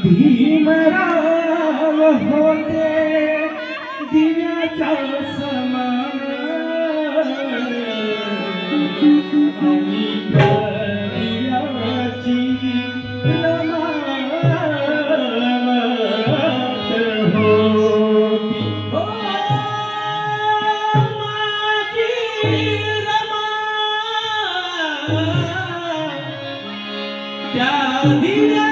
भीमराव होते दिव्याच्या समान आणि दिव्याची रमावत होती हो माझी रमा त्या दिव्या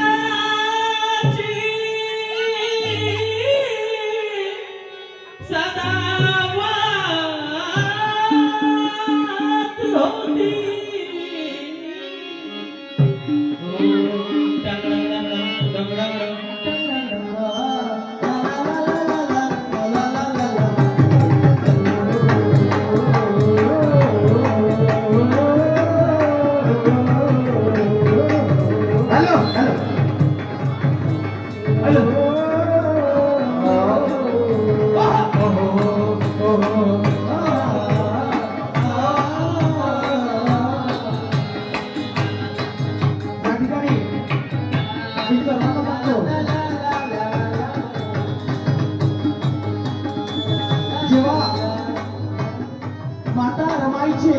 माता रमाईचे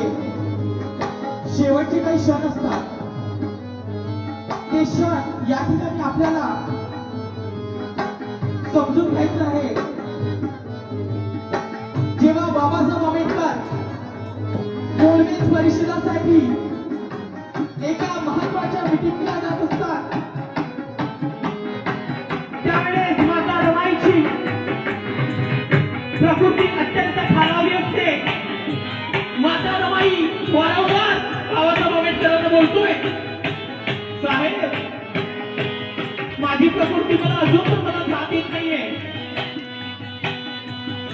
शेवटचे काही क्षण असतात ते क्षण या ठिकाणी आपल्याला समजून घ्यायचं आहे. जेव्हा बाबासाहेब आंबेडकर गोलमेज परिषदासाठी एका महत्वाच्या मीटिंगला जात असतात त्यावेळेस माता रमाईची प्रकृती अत्यंत खालावली असते. माता रमाई वारंवार बाबासाहेब आंबेडकरांना बोलतोय, साहेब माझी प्रकृती मला अजून पण मला साथ येत नाहीये.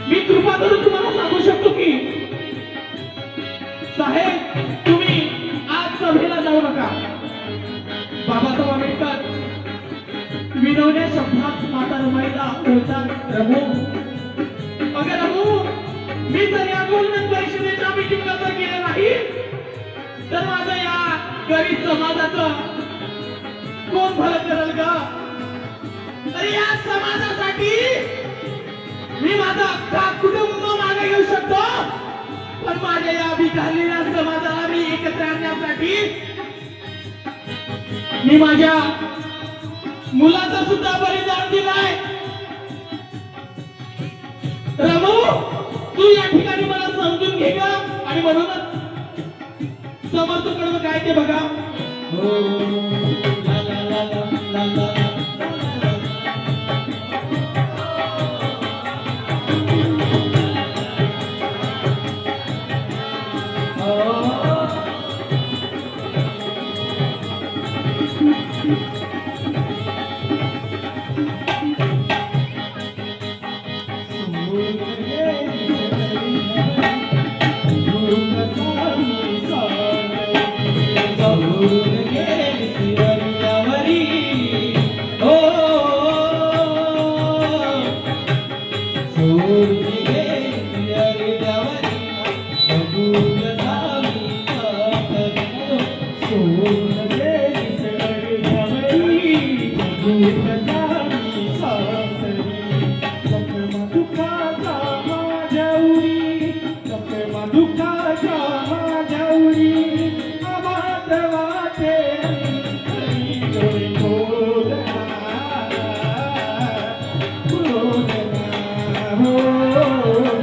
मी कृपा करून तुम्हाला सांगू शकतो की साहेब तुम्ही आज सभेला जाऊ नका. बाबासाहेब आंबेडकर विनवण्या शब्दात माता रमाईला बोलतात, रमू अगं रमू मी जर या गोलमेज परिषदेच्या मीटिंगला जर गेले नाही तर माझं या गरीब समाजाचं कोण भलं करेल का? तर या समाजासाठी मी माझा अख्खा कुटुंब मागे घेऊ शकतो, पण माझ्या या बिघडलेल्या समाजाला मी एकत्र आणण्यासाठी मी माझ्या मुलाचं सुद्धा बलिदान दिलाय. रमू तू या ठिकाणी मला समजून घे का? आणि म्हणूनच समर्थ कडवं काय ते बघा. ला ला ला ला ला ला Oh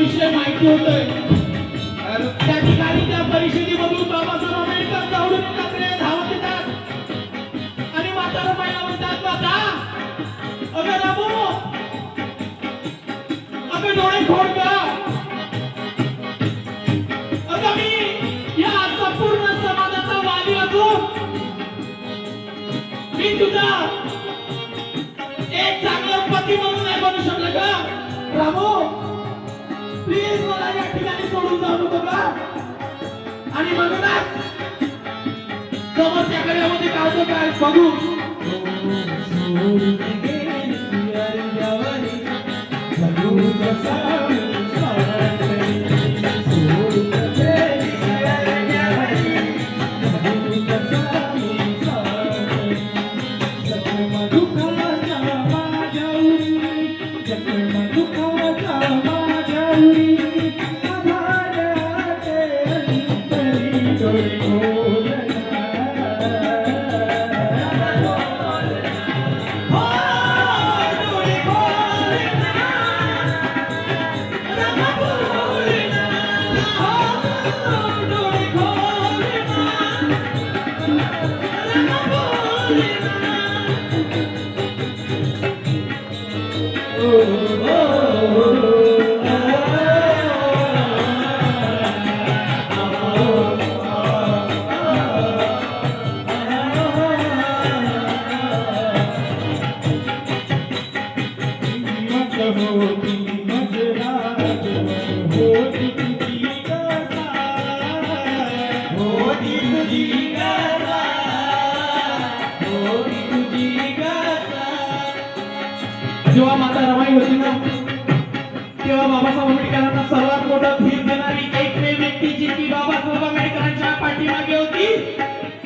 विषय माहिती होतोय त्या ठिकाणी त्या परिषदेमधून बाबासाहेब आंबेडकर दौडून येतात रे, धावत येतात आणि म्हातारा बाईला म्हणतात, माता अगं रामू, अगं डोळे खोड का, अगं मी या संपूर्ण समाजाचा वाली असून मी तुझा एक चांगला पती म्हणून नाही बनू शकला का रामू, प्लीज मला या ठिकाणी सोडून जाऊ नको का. आणि म्हणूनच समोरच्या कडे काढतो काय बघू. जेव्हा माता रमाई होती ना, तेव्हा बाबासाहेब आंबेडकरांना सर्वात मोठा धीर देणारी एकमेव व्यक्ती जी की बाबासाहेब आंबेडकरांच्या पाठीमागे होती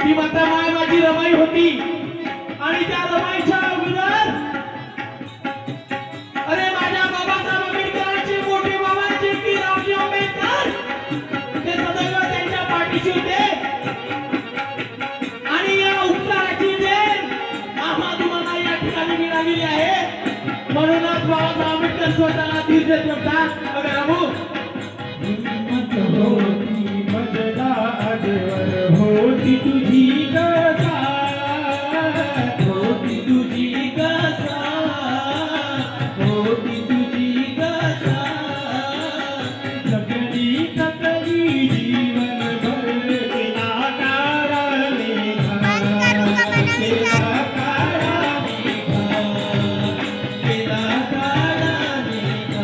ती माता माझी रमाई होती. आणि त्या रमाईच्या अगोदर अरे माझ्या बाबासाहेब आंबेडकरांचे मोठे बाबा जे की रावजी आंबेडकर ते सदैव त्यांच्या पाठीशी होते. आणि या उपकाराची देण आम्हा तुम्हाला या ठिकाणी मिळालेली आहे. म्हणूनच बाबासाहेब आंबेडकर स्वतःला धीर देत म्हणतात, अगं रामू, हिम्मत होती मजला आजवर होती तुझी कसा, होती तुझी कसा, होती तुझी कसा, सकली सकली जीवन भर केला काळा लेखा, केला काळा लेखा, केला काळा लेखा.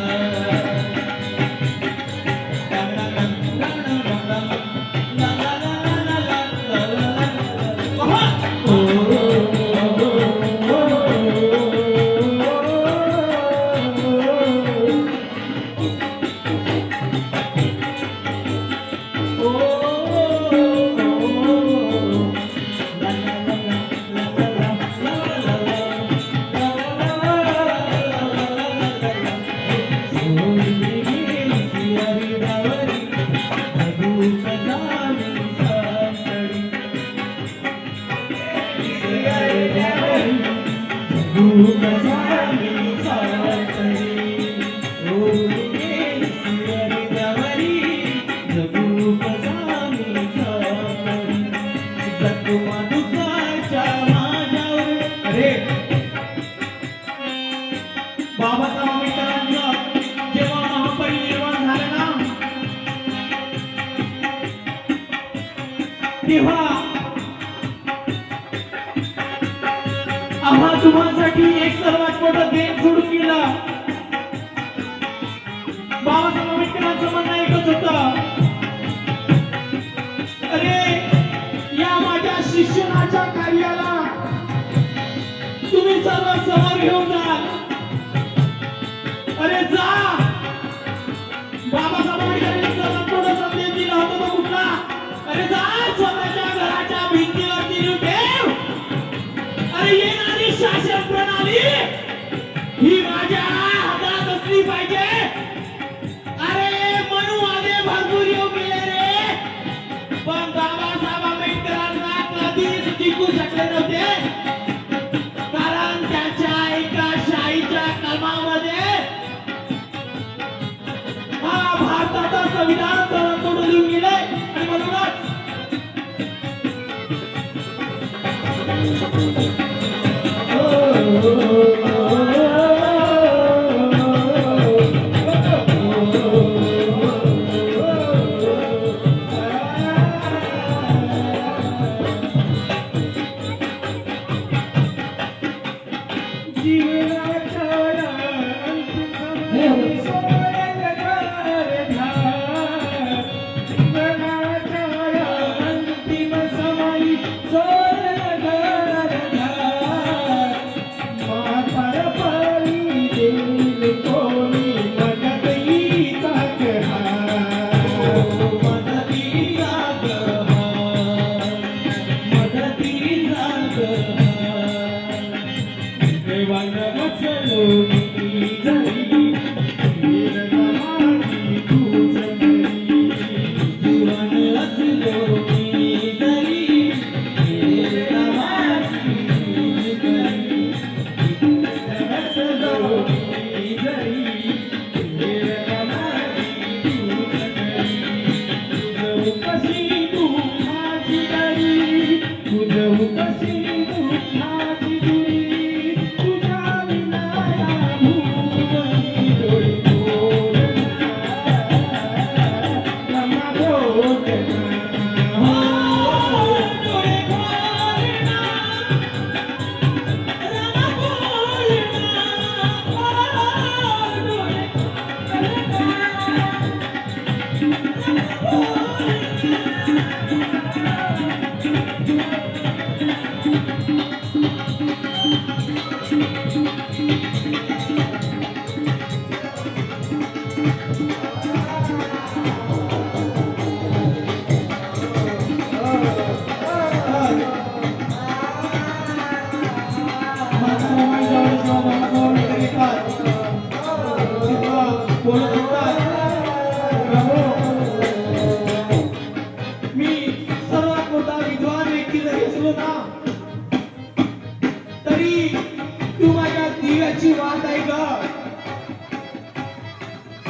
बाबासाहेब आंबेडकरांचं जेव्हा महापरिनिर्वाण झालं ना, तेव्हा आम्हा तुम्हासाठी एक सर्वात मोठं देण सोडून गेलं. बाबासाहेब आंबेडकरांचं म्हणणं एकच होतं, अरे या माझ्या शिक्षणाच्या कार्याला तुम्ही सर्व समोर घेऊन जा. अरे जा. बाबासाहेब आंबेडकरांनी सर्वात मोठा संदेश दिला होता तो कुठला, अरे जा स्वतःच्या घराच्या भिंतीवरती लिहून ठेव, अरे येणारी शासन प्रणाली ही माझ्या हातात असली पाहिजे. अरे मनुवादे भरपूर येऊ गेले रे, पण बाबासाहेब आंबेडकरांना कधीच टिकू शकले नव्हते. कारण त्यांच्या एका शाहीच्या कलमामध्ये संविधान सर्व तोडून देऊन गेले आणि म्हणूनच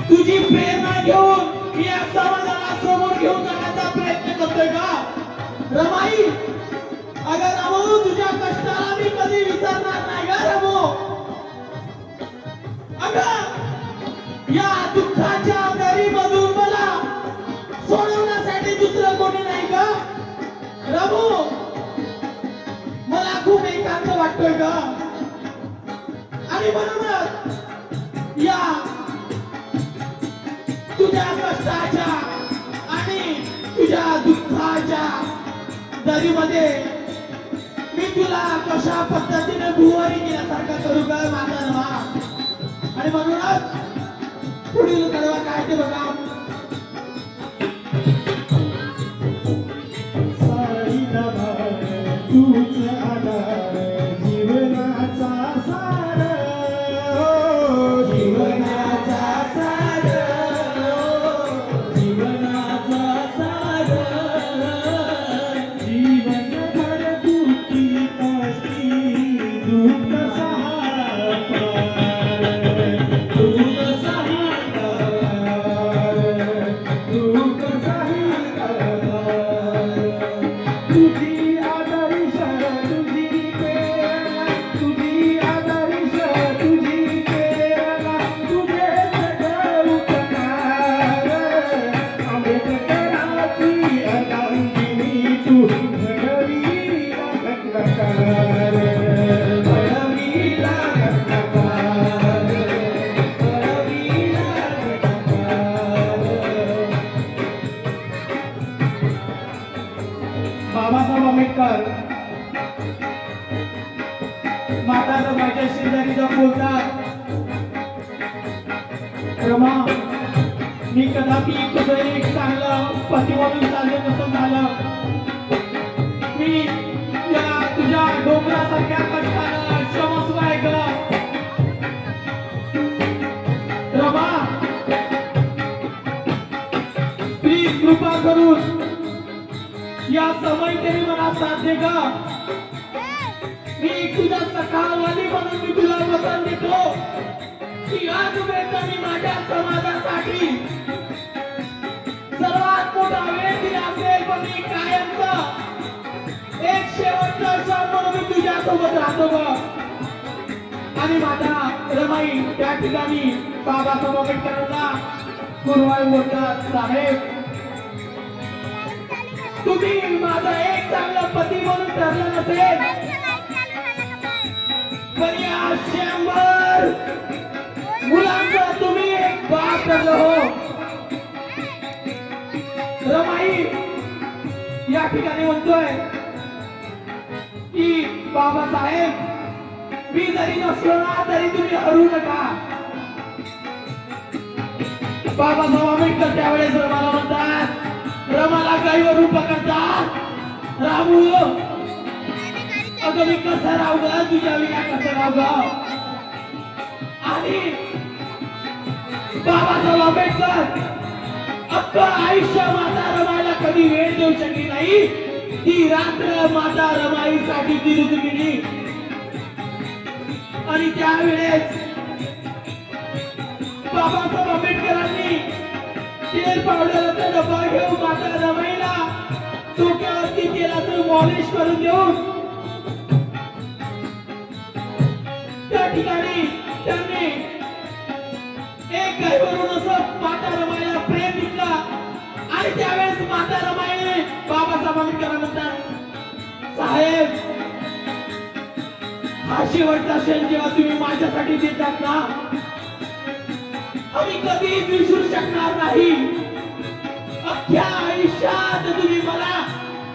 तुझी प्रेरणा घेऊन मी या समाजाला समोर घेऊन जाण्याचा प्रयत्न करतोय का रमाई? अगर रमो तुझ्या कष्टाला मी कधी विसरणार नाही का रमो? अगं या दुःखाच्या दरीमधून मला सोडवण्यासाठी दुसरं कोणी नाही का रमो? मला खूप एकांत वाटतोय का? आणि म्हणूनच या तुझ्या कष्टाच्या आणि तुझ्या दुःखाच्या दरीमध्ये मी तुला कशा पद्धतीने भुवरी केल्यासारखं करू का माझा नवा? आणि म्हणूनच पुढील कडवा काय ते बघा. तूच आधार जीवनाचा सार, जीवनाचा सार, जीवनाचा सार, जीवनभर दुःखी कष्टी दुःख सहारा पार, दुःख सहारा, दुःख सहारा पार. तुझी आदर्श तुझी प्रेरणा, तुझी आदर्श तुझी प्रेरणा, तुझे सगळे उपकार. आंबेडकरांची अर्धांगिनी तू घडवीला घटनाकार, घडवीला घटनाकार, घडवीला घटनाकार. बाबासाहेब आंबेडकर माता रमाईच्या शेजारी जाऊन बोलतात, रमा मी कदापि तुझं एक चांगलं पती म्हणून चाललं नसं झालं. मी या तुझ्या डोंगरासारख्या कष्टानं क्षमस्व आहे ग रमा. प्लीज कृपा करून या समय तरी मला साथ दे ग. मी तुझ्या सखावाली म्हणून मी तुला वचन देतो की आजपर्यंत मी माझ्या समाजासाठी सोबत राहतो ग आणि माझ्या रमाई त्या ठिकाणी बाबासाहेब आंबेडकरांना गुरुवार बोलतात, साहेब तुम्ही माझा एक चांगला पती म्हणून ठरला नसेल पण या 100 मुलांचा तुम्ही एक बाप ठरलो हो. रमाई या ठिकाणी म्हणतोय की बाबासाहेब मी जरी नसलो ना तरी तुम्ही हरू नका. बाबासाहेब आंबेडकर त्यावेळेस रमाला म्हणतात, रमाला गाईवरून पकडतात, रामू अगं मी कसं राहू ग तुझ्या विना कसं राहू ग. आणि बाबासाहेब आंबेडकर अख्खं आयुष्य माता रमाईला कधी वेळ देऊ शकली नाही. ती रात्र माता रमाईसाठी दिली गेली आणि त्यावेळेस बाबासाहेब आंबेडकरांनी तेल पावडरचा डबा घेऊन माता रमाईला डोक्यावरती तेलाचं मॉलिश करून देऊन त्या ठिकाणी त्यांनी एक गायवरून असं माता रमाईला प्रेम दिला. आणि त्यावेळेस माता रमाईने बाबासाहेब आंबेडकर म्हणतात, साहेब हा शेवटचा क्षण जेव्हा तुम्ही माझ्यासाठी देतात ना आम्ही कधीच विसरू शकणार नाही. अख्ख्या आयुष्यात तुम्ही मला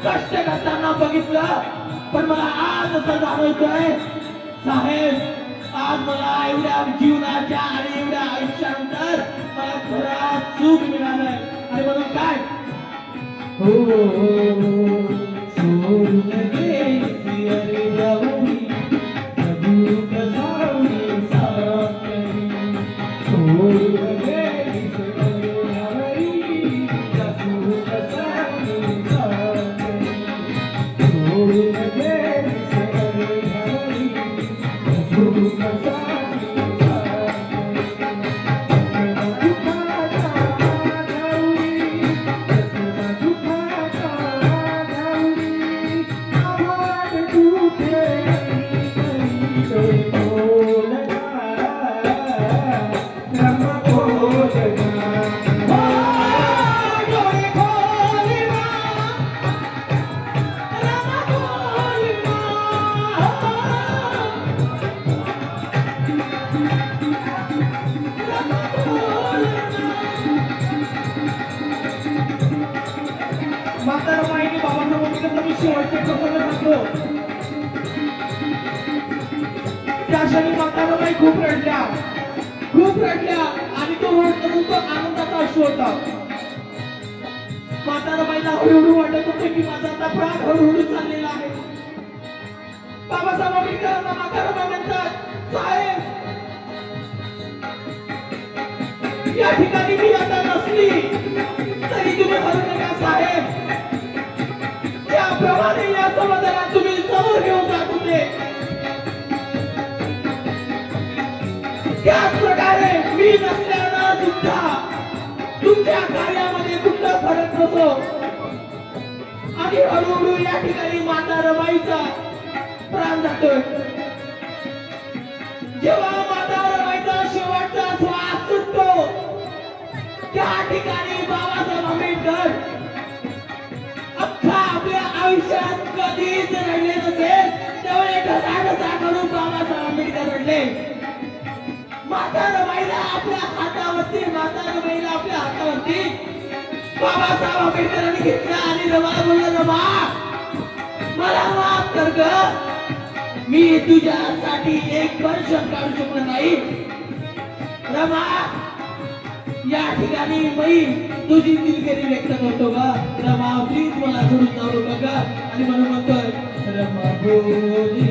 कष्ट करताना बघितलं पण मला आज असं जाणवतंय साहेब आज मला एवढ्या जीवनाच्या आणि एवढ्या आयुष्यानंतर मला खरंच सुख मिळालंय. आणि म्हणून काय सोडून गेली अरे जाऊनी कबूक जाऊनी साखरी सोडून गेली अरे जाऊनी कबूक जाऊनी साखरी सोडून गेली अरे जाऊनी कबूक जाऊनी माता रमाईने बाबासाहेब आंबेडकरांना मी शेवटचे प्रसंग सांगतो. त्या क्षणी माता रमाई खूप रडल्या आणि तो रडत तो आनंदाचा अश्रू होता. माता रमाईला हळूहळू वाटत होते की माझा आता प्राण हळूहळू चाललेला आहे. बाबासाहेब आंबेडकरांना माता रमाई म्हणतात, साहेब या ठिकाणी मी आता नसली तरी तुम्ही हरू नका साहेब. त्याप्रमाणे या समाजाला तुम्ही समोर घेऊन जात होते त्याच प्रकारे मी नसल्यानं सुद्धा तुमच्या कार्यामध्ये कुठला फरक नसो. आणि हळूहळू या ठिकाणी माता रमाईचा प्राण जातोय. जेव्हा माता रमाईचा शेवटचा श्वास सुटतो त्या ठिकाणी बाबासाहेब आंबेडकर अख्खा आपल्या आयुष्यात कधीच रडले नसेल तेवढे ढसा करून बाबासाहेब आंबेडकर रडले. माता रमाईला आपल्या हातावरती बाबासाहेब आंबेडकरांनी घेतला आणि रमाला बोलला, रमा मला माफ कर ग, मी तुझ्यासाठी एक पण क्षण काढू शकलो नाही. रमा या ठिकाणी मी तुझी दिलगिरी व्यक्त करतो ग. रमा प्लीज मला सोडून जाऊ नका. आणि म्हणून म्हणतोय रमा बोली